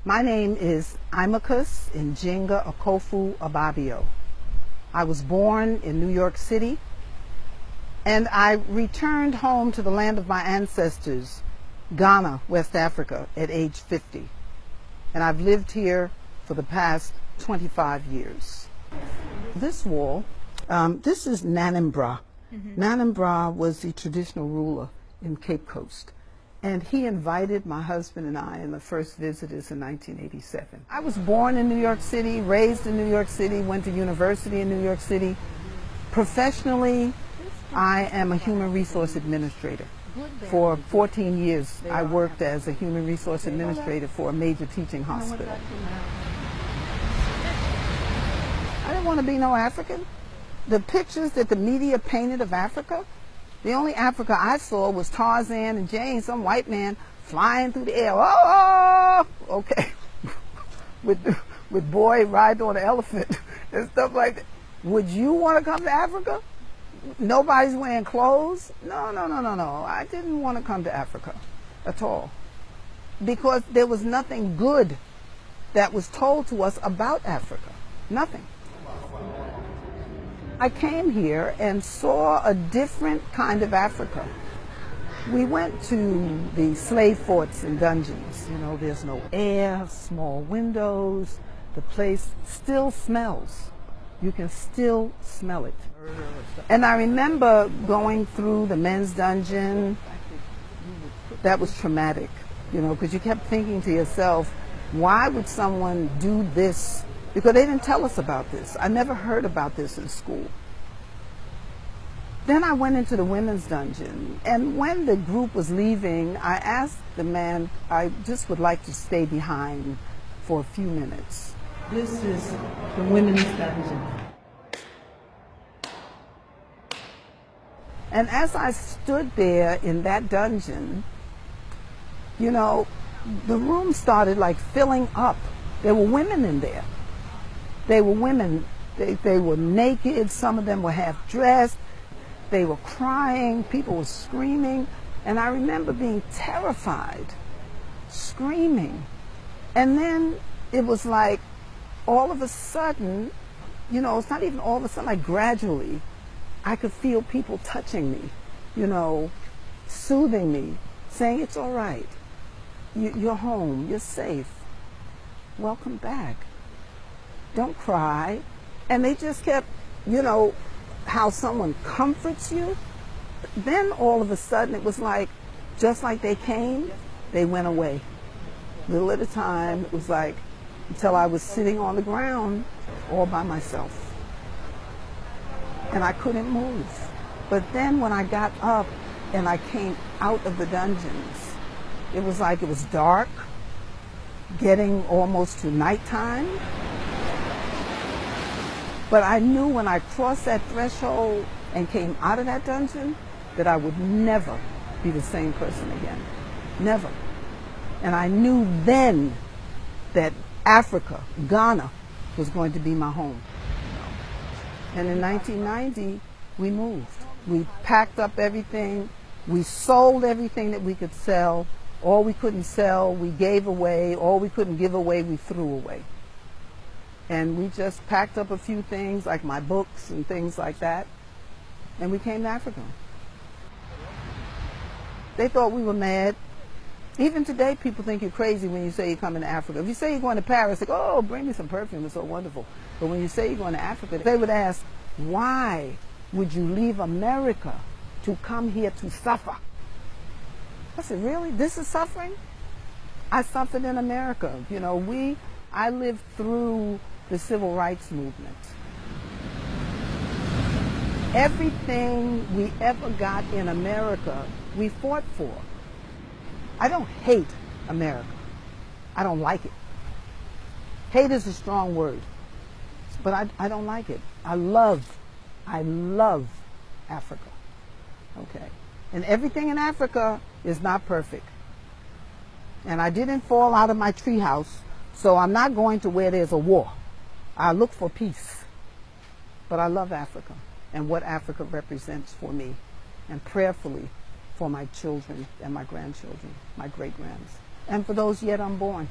My name is Imachus Njinga Okofu Ababio. I was born in New York City, and I returned home to the land of my ancestors, Ghana, West Africa, at age 50. And I've lived here for the past 25 years. This wall, this is Nanambra. Nanambra was the traditional ruler in Cape Coast. And he invited my husband and I in the first visitors in 1987. I was born in New York City, raised in New York City, went to university in New York City. Professionally, I am a human resource administrator. For 14 years, I worked as a human resource administrator for a major teaching hospital. I didn't want to be no African. The pictures that the media painted of Africa, the only Africa I saw was Tarzan and Jane, some white man flying through the air. Oh, okay. with boy riding on an elephant and stuff like that. Would you want to come to Africa? Nobody's wearing clothes? No. I didn't want to come to Africa at all. Because there was nothing good that was told to us about Africa. Nothing. I came here and saw a different kind of Africa. We went to the slave forts and dungeons. You know, there's no air, small windows. The place still smells. You can still smell it. And I remember going through the men's dungeon. That was traumatic, you know, because you kept thinking to yourself, why would someone do this? Because they didn't tell us about this. I never heard about this in school. Then I went into the women's dungeon, and when the group was leaving, I asked the man, I just would like to stay behind for a few minutes. This is the women's dungeon. And as I stood there in that dungeon, you know, the room started like filling up. There were women in there. They were women. They were naked. Some of them were half dressed. They were crying. People were screaming. And I remember being terrified, screaming. And then it was like all of a sudden, you know, it's not even all of a sudden, like gradually, I could feel people touching me, you know, soothing me, saying, it's all right. You're home. You're safe. Welcome back. Don't cry. And they just kept, you know, how someone comforts you. Then all of a sudden it was like, just like they came, they went away. Little at a time, it was like, until I was sitting on the ground all by myself. And I couldn't move. But then when I got up and I came out of the dungeons, it was like it was dark, getting almost to nighttime. But I knew when I crossed that threshold and came out of that dungeon that I would never be the same person again. Never. And I knew then that Africa, Ghana, was going to be my home. And in 1990, we moved. We packed up everything. We sold everything that we could sell. All we couldn't sell, we gave away. All we couldn't give away, we threw away. And we just packed up a few things, like my books and things like that, and we came to Africa. They thought we were mad. Even today, people think you're crazy when you say you're coming to Africa. If you say you're going to Paris, they go, oh, bring me some perfume, it's so wonderful. But when you say you're going to Africa, they would ask, why would you leave America to come here to suffer? I said, really? This is suffering? I suffered in America. You know, I lived through the civil rights movement. Everything we ever got in America, we fought for. I don't hate America. I don't like it. Hate is a strong word, but I don't like it. I love Africa. Okay. And everything in Africa is not perfect. And I didn't fall out of my treehouse, so I'm not going to where there's a war. I look for peace. But I love Africa and what Africa represents for me, and prayerfully for my children and my grandchildren, my great-grands, and for those yet unborn.